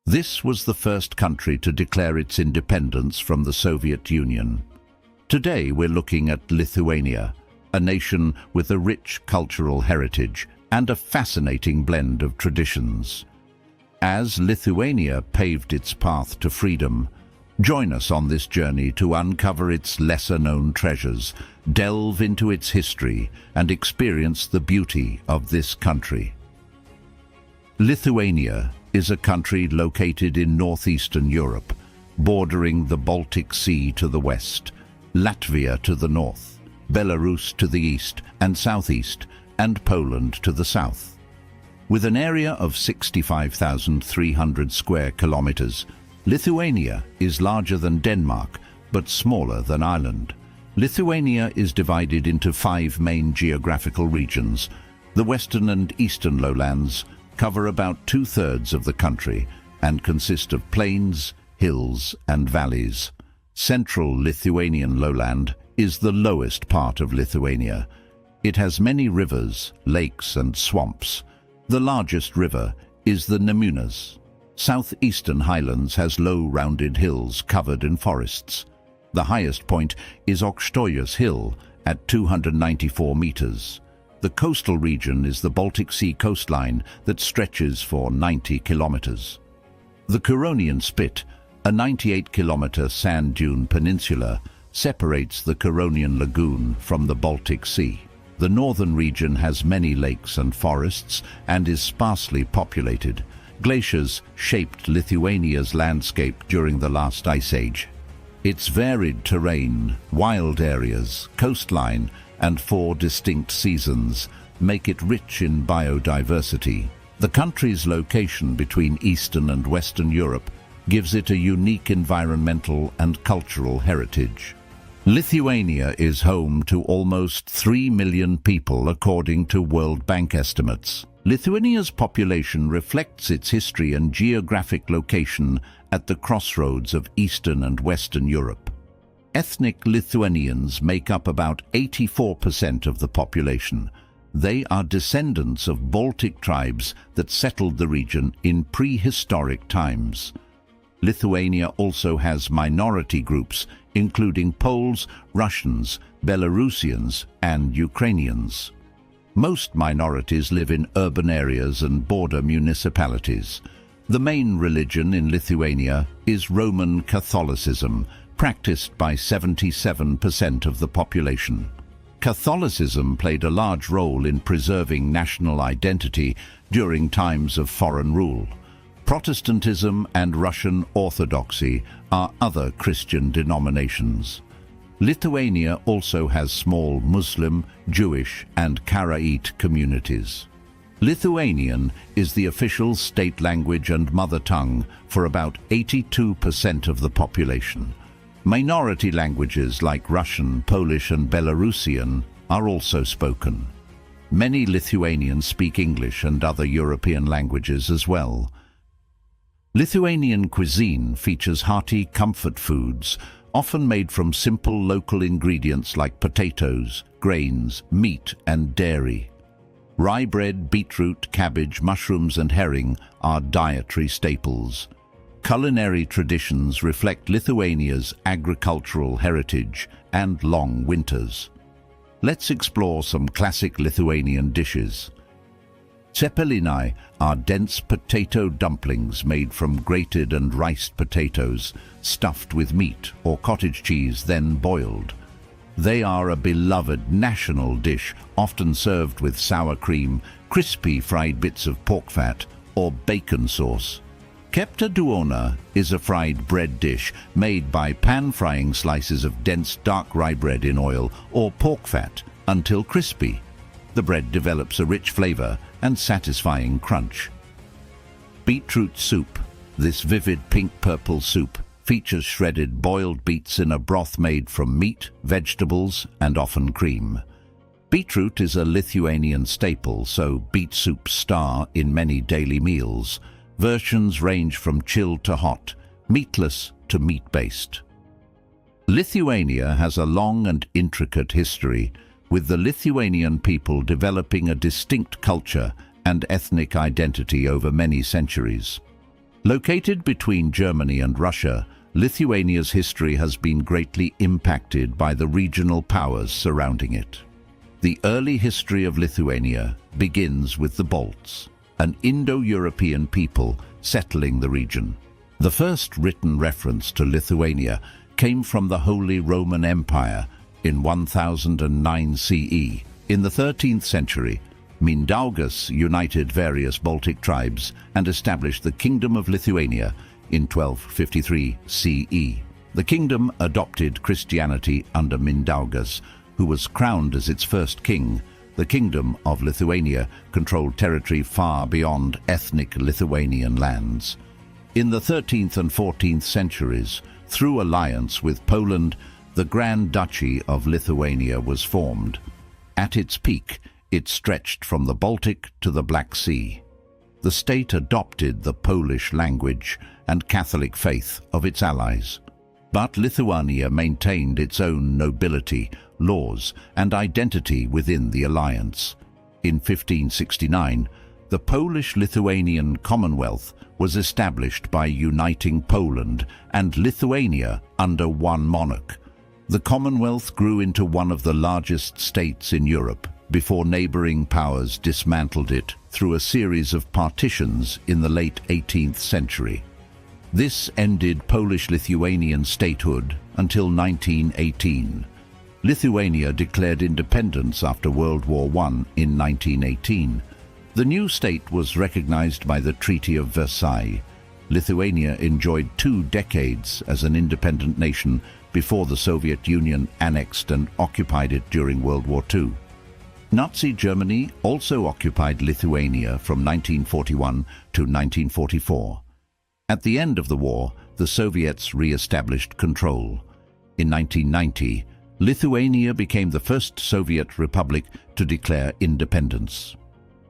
This was the first country to declare its independence from the Soviet Union. Today we're looking at Lithuania, a nation with a rich cultural heritage and a fascinating blend of traditions. As Lithuania paved its path to freedom, join us on this journey to uncover its lesser-known treasures, delve into its history, and experience the beauty of this country. Lithuania is a country located in northeastern Europe, bordering the Baltic Sea to the west, Latvia to the north, Belarus to the east and southeast, and Poland to the south. With an area of 65,300 square kilometers, Lithuania is larger than Denmark, but smaller than Ireland. Lithuania is divided into 5 main geographical regions. The western and eastern lowlands cover about 2/3 of the country and consist of plains, hills and valleys. Central Lithuanian lowland is the lowest part of Lithuania. It has many rivers, lakes and swamps. The largest river is the Nemunas. Southeastern highlands has low rounded hills covered in forests. The highest point is Aukštojas Hill at 294 meters. The coastal region is the Baltic Sea coastline that stretches for 90 kilometers. The Curonian Spit, a 98-kilometer sand dune peninsula, separates the Curonian Lagoon from the Baltic Sea. The northern region has many lakes and forests and is sparsely populated. Glaciers shaped Lithuania's landscape during the last ice age. Its varied terrain, wild areas, coastline, and 4 distinct seasons make it rich in biodiversity. The country's location between Eastern and Western Europe gives it a unique environmental and cultural heritage. Lithuania is home to almost 3 million people according to World Bank estimates. Lithuania's population reflects its history and geographic location at the crossroads of Eastern and Western Europe. Ethnic Lithuanians make up about 84% of the population. They are descendants of Baltic tribes that settled the region in prehistoric times. Lithuania also has minority groups, including Poles, Russians, Belarusians, and Ukrainians. Most minorities live in urban areas and border municipalities. The main religion in Lithuania is Roman Catholicism, practiced by 77% of the population. Catholicism played a large role in preserving national identity during times of foreign rule. Protestantism and Russian Orthodoxy are other Christian denominations. Lithuania also has small Muslim, Jewish, and Karaite communities. Lithuanian is the official state language and mother tongue for about 82% of the population. Minority languages like Russian, Polish, and Belarusian are also spoken. Many Lithuanians speak English and other European languages as well. Lithuanian cuisine features hearty comfort foods, often made from simple local ingredients like potatoes, grains, meat, and dairy. Rye bread, beetroot, cabbage, mushrooms, and herring are dietary staples. Culinary traditions reflect Lithuania's agricultural heritage and long winters. Let's explore some classic Lithuanian dishes. Cepelinai are dense potato dumplings made from grated and riced potatoes, stuffed with meat or cottage cheese, then boiled. They are a beloved national dish, often served with sour cream, crispy fried bits of pork fat, or bacon sauce. Kepta duona is a fried bread dish made by pan-frying slices of dense dark rye bread in oil or pork fat until crispy. The bread develops a rich flavor and satisfying crunch. Beetroot soup. This vivid pink-purple soup features shredded boiled beets in a broth made from meat, vegetables, and often cream. Beetroot is a Lithuanian staple, so beet soups star in many daily meals. Versions range from chilled to hot, meatless to meat-based. Lithuania has a long and intricate history, with the Lithuanian people developing a distinct culture and ethnic identity over many centuries. Located between Germany and Russia, Lithuania's history has been greatly impacted by the regional powers surrounding it. The early history of Lithuania begins with the Balts, an Indo-European people settling the region. The first written reference to Lithuania came from the Holy Roman Empire in 1009 CE. In the 13th century, Mindaugas united various Baltic tribes and established the Kingdom of Lithuania in 1253 CE. The kingdom adopted Christianity under Mindaugas, who was crowned as its first king. The Kingdom of Lithuania controlled territory far beyond ethnic Lithuanian lands. In the 13th and 14th centuries, through alliance with Poland, the Grand Duchy of Lithuania was formed. At its peak, it stretched from the Baltic to the Black Sea. The state adopted the Polish language and Catholic faith of its allies. But Lithuania maintained its own nobility, laws, and identity within the alliance. In 1569, the Polish-Lithuanian Commonwealth was established by uniting Poland and Lithuania under one monarch. The Commonwealth grew into one of the largest states in Europe before neighboring powers dismantled it through a series of partitions in the late 18th century. This ended Polish-Lithuanian statehood until 1918. Lithuania declared independence after World War I in 1918. The new state was recognized by the Treaty of Versailles. Lithuania enjoyed 2 decades as an independent nation before the Soviet Union annexed and occupied it during World War II. Nazi Germany also occupied Lithuania from 1941 to 1944. At the end of the war, the Soviets re-established control. In 1990, Lithuania became the first Soviet republic to declare independence.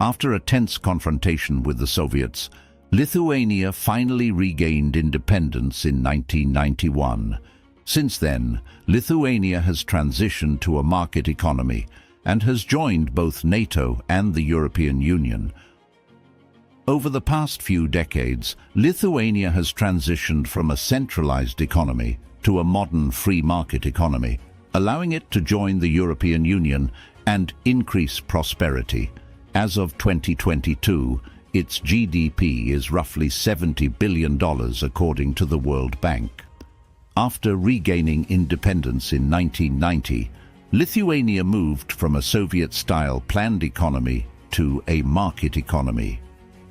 After a tense confrontation with the Soviets, Lithuania finally regained independence in 1991. Since then, Lithuania has transitioned to a market economy and has joined both NATO and the European Union. Over the past few decades, Lithuania has transitioned from a centralized economy to a modern free market economy, allowing it to join the European Union and increase prosperity. As of 2022, its GDP is roughly $70 billion according to the World Bank. After regaining independence in 1990, Lithuania moved from a Soviet-style planned economy to a market economy.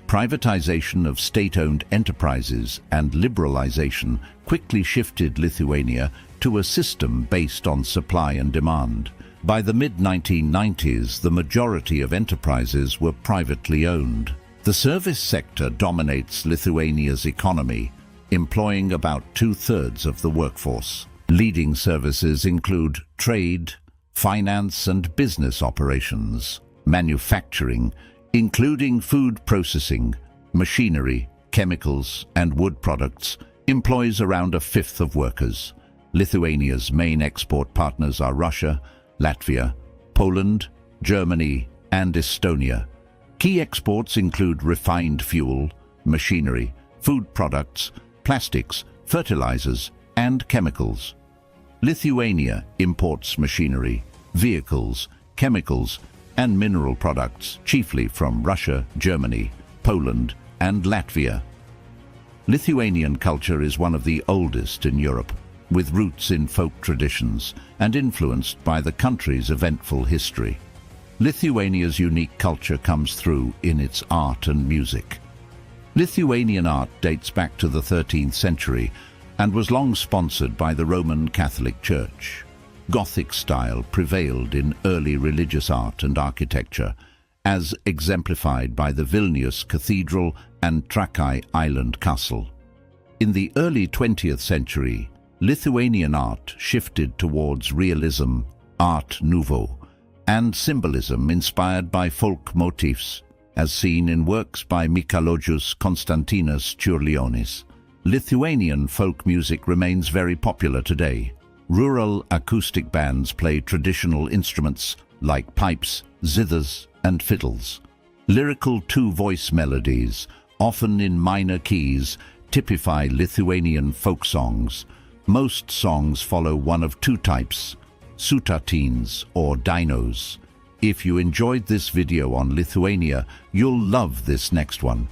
Privatization of state-owned enterprises and liberalization quickly shifted Lithuania to a system based on supply and demand. By the mid-1990s, the majority of enterprises were privately owned. The service sector dominates Lithuania's economy, employing about 2/3 of the workforce. Leading services include trade, finance and business operations, manufacturing, including food processing, machinery, chemicals and wood products, employs around 1/5 of workers. Lithuania's main export partners are Russia, Latvia, Poland, Germany and Estonia. Key exports include refined fuel, machinery, food products, plastics, fertilizers and chemicals. Lithuania imports machinery, vehicles, chemicals and mineral products chiefly from Russia, Germany, Poland and Latvia. Lithuanian culture is one of the oldest in Europe, with roots in folk traditions and influenced by the country's eventful history. Lithuania's unique culture comes through in its art and music. Lithuanian art dates back to the 13th century and was long sponsored by the Roman Catholic Church. Gothic style prevailed in early religious art and architecture, as exemplified by the Vilnius Cathedral and Trakai Island Castle. In the early 20th century, Lithuanian art shifted towards realism, Art Nouveau, and symbolism inspired by folk motifs, as seen in works by Mikalojus Konstantinas Čiurlionis. Lithuanian folk music remains very popular today. Rural acoustic bands play traditional instruments like pipes, zithers, and fiddles. Lyrical 2-voice melodies, often in minor keys, typify Lithuanian folk songs. Most songs follow one of two types, sutartines or dainos. If you enjoyed this video on Lithuania, you'll love this next one.